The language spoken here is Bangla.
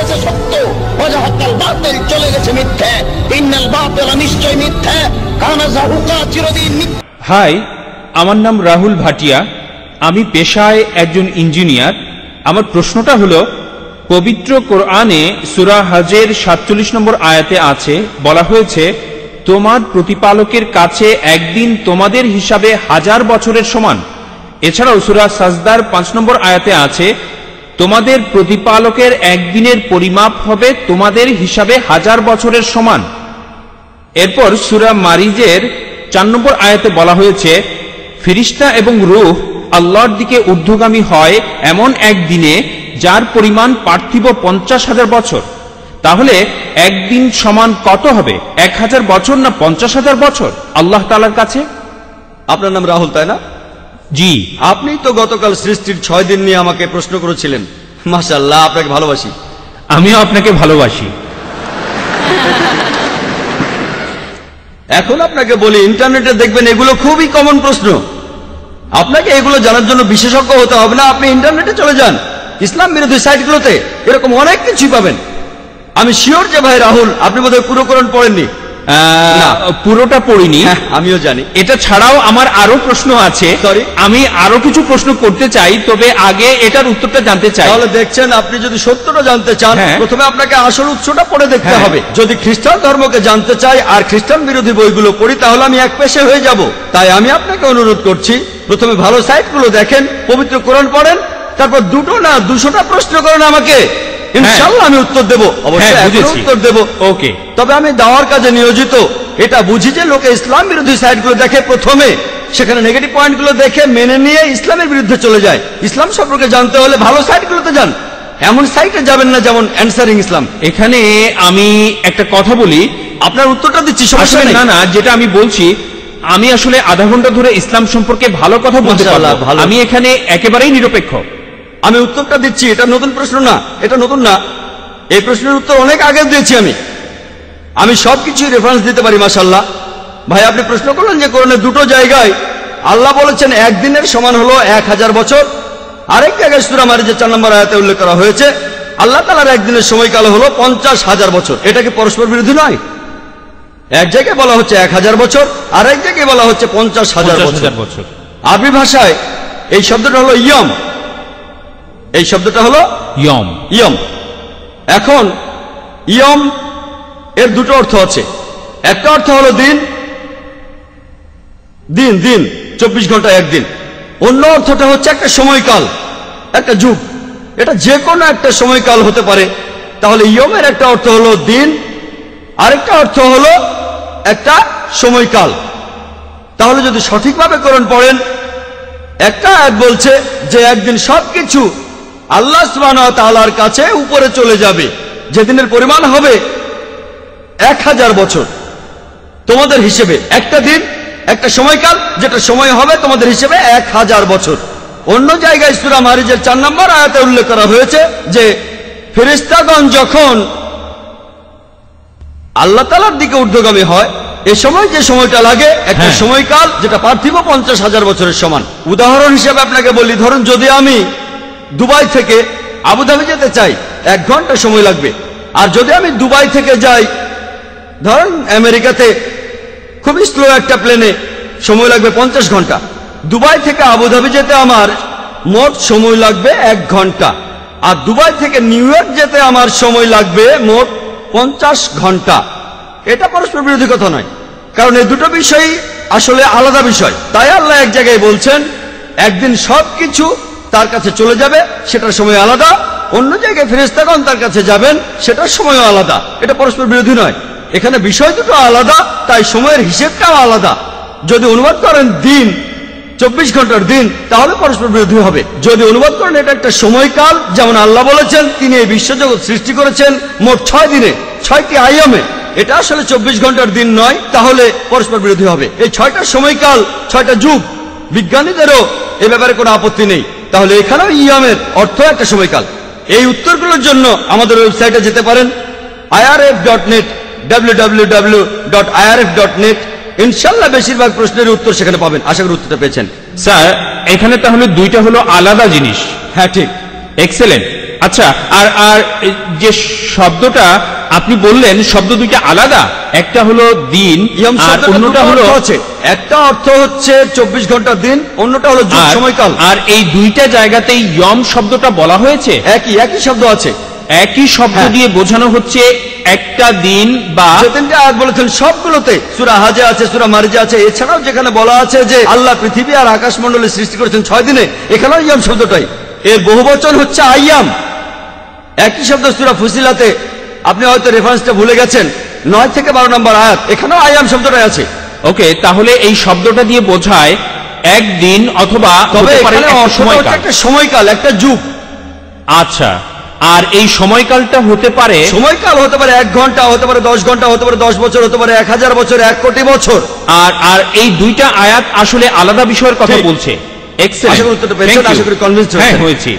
গেছে সত্য, ওয়াজাহাকাল বাতিল চলে গেছে মিথ্যে। ইন্নাল বাতিল নিশ্চয় মিথ্যে, কানা যাহুকা চিরদিন মিথ্যে। হাই, আমার নাম রাহুল ভাটিয়া। আমি পেশায় একজন ইঞ্জিনিয়ার। আমার প্রশ্নটা হলো, পবিত্র কোরআনে সূরা হজের 47 নম্বর আয়াতে আছে, বলা হয়েছে তোমার প্রতিপালকের কাছে একদিন তোমাদের হিসাবে 1000 বছরের সমান। এছাড়াও সূরা সাজদার 5 নম্বর আয়াতে আছে, তোমাদের প্রতিপালকের একদিনের পরিমাপ হবে তোমাদের হিসাবে 1000 বছরের সমান। এরপর সূরা মারিজের 4 নম্বর আয়াতে বলা হয়েছে, ফেরেশতা এবং রূহ আল্লাহর দিকে ঊর্ধ্বগামী হয় এমন একদিনে যার পরিমাণ পার্থিব 50,000 বছর। তাহলে একদিন সমান কত হবে, 1000 বছর না 50,000 বছর আল্লাহ তাআলার কাছে? আপনার নাম রাহুল, তাই না? জি। আপনি তো গতকাল সৃষ্টির 6 দিন নিয়ে আমাকে প্রশ্ন করেছিলেন। মাশাআল্লাহ, আপনাকে ভালোবাসি। আমিও আপনাকে ভালোবাসি। এখন আপনাকে বলি, ইন্টারনেটে দেখবেন এগুলো খুবই কমন প্রশ্ন। আপনাকে এগুলো জানার জন্য বিশেষজ্ঞ হতে হবে না। আপনি ইন্টারনেটে চলে যান, ইসলাম বিরোধী সাইটগুলোতে এরকম অনেক কিছুই পাবেন। আমি শিওর যে ভাই রাহুল, আপনি বোধহয় পুরো কোরআন পড়েননি। পুরোটা পড়িনি। আমিও জানি। এটা ছাড়াও আমার আরো প্রশ্ন আছে। সরি, আমি আরো কিছু প্রশ্ন করতে চাই, তবে আগে এটার উত্তরটা জানতে চাই। তাহলে দেখছেন, আপনি যদি সত্যটা জানতে চান, প্রথমে আপনাকে আসল উৎসটা পড়ে দেখতে হবে। যদি খ্রিস্টান ধর্মকে জানতে চাই আর খ্রিস্টান বিরোধী বইগুলো পড়ি, তাহলে আমি এক পেশে হয়ে যাব। তাই আমি আপনাকে অনুরোধ করছি, প্রথমে ভালো সাইটগুলো দেখেন, পবিত্র কোরআন পড়েন, তারপর 2টো না 200টা প্রশ্ন করেন আমাকে। ইনশাআল্লাহ আমি উত্তর দেব, অবশ্যই উত্তর দেব। ওকে। তবে আমি দাওয়ার কাজে নিয়োজিত, এটা বুঝি যে লোকে ইসলাম বিরোধী সাইটগুলো দেখে, প্রথমে সেখানে নেগেটিভ পয়েন্টগুলো দেখে মেনে নিয়ে ইসলামের বিরুদ্ধে চলে যায়। ইসলাম সম্পর্কে জানতে হলে ভালো সাইটগুলোতে যান, এমন সাইটে যাবেন না যেমন অ্যানসারিং ইসলাম। এখানে আমি একটা কথা বলি, আপনার উত্তরটা দিচ্ছি, সমস্যা নেই। না না, যেটা আমি বলছি, আমি আসলে আধা ঘন্টা ধরে ইসলাম সম্পর্কে ভালো কথা বলতে পারলাম। আমি এখানে একেবারেই নিরপেক্ষ। আমি উত্তরটা দিচ্ছি, এটা নতুন প্রশ্ন না, এটা নতুন না। এই প্রশ্নের উত্তর অনেক আগে দিয়েছি আমি সবকিছু রেফারেন্স দিতে পারি। মাশাআল্লাহ ভাই, আপনি প্রশ্ন করলেন যে কোরআনে 2টো জায়গায় আল্লাহ বলেছেন একদিনের সমান হলো 1000 বছর। আরেক জায়গায় সূরা মারিজের 4 নম্বর আয়াতে উল্লেখ করা হয়েছে আল্লাহ তাআলার একদিনের সময়কাল হলো 50,000 বছর। এটা কি পরস্পর বিরোধী নয়? এক জায়গায় বলা হচ্ছে 1000 বছর, আরেক জায়গায় বলা হচ্ছে 50,000 বছর। আরবি ভাষায় এই শব্দটা হলো ইয়ম। এই শব্দটা হলো ইয়ম। ইয়ম। এখন ইয়ম এর 2টো অর্থ আছে। একটা অর্থ হলো দিন, দিন দিন 24 ঘন্টা একদিন। অন্য অর্থটা হচ্ছে একটা সময়কাল, একটা যুগ। এটা যে কোনো একটা সময়কাল হতে পারে। তাহলে ইয়মের একটা অর্থ হলো দিন, আরেকটা অর্থ হলো একটা সময়কাল। তাহলে যদি সঠিকভাবে কোরআন পড়েন, একটা আয়াত বলছে যে একদিন সবকিছু আল্লাহ সুবহানাহু ওয়া তাআলার কাছে উপরে চলে যাবে, যেদিনের পরিমাণ হবে 1000 বছর তোমাদের হিসেবে। একটা দিন, একটা সময়কাল, যেটা সময় হবে তোমাদের হিসেবে 1000 বছর। অন্য জায়গায় সূরা মারিজের 4 নম্বর আয়াতে উল্লেখ করা হয়েছে যে ফেরেশতাগণ যখন আল্লাহ তাআলার দিকে ঊর্ধ্বগামী হয়, এ সময় যে সময়টা লাগে একটা সময়কাল, যেটা পার্থিব 50,000 বছরের সমান। উদাহরণ হিসেবে আপনাকে বলি, ধরুন যদি আমি দুবাই থেকে আবুধাবি যেতে চাই, 1 ঘন্টা সময় লাগবে। আর যদি আমি দুবাই থেকে যাই ধরুন আমেরিকাতে, খুবই স্লো একটা প্লেনে, সময় লাগবে 50 ঘন্টা। দুবাই থেকে আবুধাবি যেতে আমার মোট সময় লাগবে 1 ঘন্টা। আর দুবাই থেকে নিউ ইয়র্ক যেতে আমার সময় লাগবে মোট 50 ঘন্টা। এটা পরস্পর বিরোধী কথা নয়, কারণ এই 2টো বিষয়ই আসলে আলাদা বিষয়। তাই আল্লাহ এক জায়গায় বলছেন একদিন সবকিছু তার কাছে চলে যাবে, সেটার সময় আলাদা। অন্য জায়গায় ফেরেশতাগণ তার কাছে যাবেন, সেটার সময়ও আলাদা। এটা পরস্পর বিরোধী নয়। এখানে বিষয় দুটো আলাদা, তাই সময়ের হিসেবটাও আলাদা। যদি অনুবাদ করেন দিন, 24 ঘন্টার দিন, তাহলে পরস্পর বিরোধী হবে। যদি অনুবাদ করেন এটা একটা সময়কাল, যেমন আল্লাহ বলেছেন তিনি এই বিশ্বজগৎ সৃষ্টি করেছেন মোট 6 দিনে, 6টি আয়ামে, এটা আসলে 24 ঘন্টার দিন নয়, তাহলে পরস্পর বিরোধী হবে। এই 6টা সময়কাল, 6টা যুগ, বিজ্ঞানীদেরও এ ব্যাপারে কোনো আপত্তি নেই। তাহলে এখানেও ইয়ামের অর্থ একটা সময়কাল। এই উত্তরগুলোর জন্য আমাদের ওয়েবসাইটে যেতে পারেন, irf.net, www.irf.net। ইনশাআল্লাহ বেশিরভাগ প্রশ্নের উত্তর সেখানে পাবেন। আশা করি উত্তরটা পেয়েছেন। স্যার, এখানে তাহলে 2টা হলো আলাদা জিনিস। হ্যাঁ ঠিক, এক্সেলেন্ট। আচ্ছা, আর আর যে শব্দটা আপনি বললেন, শব্দ দুইটা আলাদা, একটা হলো দিন আর অন্যটা হলো, একটা অর্থ হচ্ছে 24 ঘন্টার দিন, অন্যটা হলো যুগ, সময়কাল। আর এই দুইটা জায়গাতেই ইয়ম শব্দটা বলা হয়েছে, একই শব্দ আছে, একই শব্দ দিয়ে বোঝানো হচ্ছে একটা দিন বা যে তিনটা আয়াত বলেছেন সবগুলোতে, সূরা হাজে আছে, সূরা মারিজে আছে, এছাড়াও যেখানে বলা আছে যে আল্লাহ পৃথিবী আর আকাশমণ্ডলী সৃষ্টি করেছেন 6 দিনে, এখানেও ইয়াম শব্দটাই। এর বহুবচন হচ্ছে আইয়াম। একই শব্দ সূরা ফুসিলাতে, আপনি হয়তো রেফারেন্সটা ভুলে গেছেন, 9 থেকে 12 নম্বর আয়াত, এখানেও আইয়াম শব্দটাই আছে। ওকে, তাহলে এই শব্দটা দিয়ে বোঝায় একদিন অথবা একটা সময়কাল, একটা যুগ। আচ্ছা, আর এই সময়কালটা হতে পারে, সময়কাল হতে পারে 1 ঘন্টা, হতে পারে 10 ঘন্টা, হতে পারে 10 বছর, হতে পারে 1000 বছর, 1 কোটি বছর। আর আর এই দুইটা আয়াত আসলে আলাদা বিষয়ের কথা বলছে। আশা করি কনভিন্স হয়েছে। হয়েছি।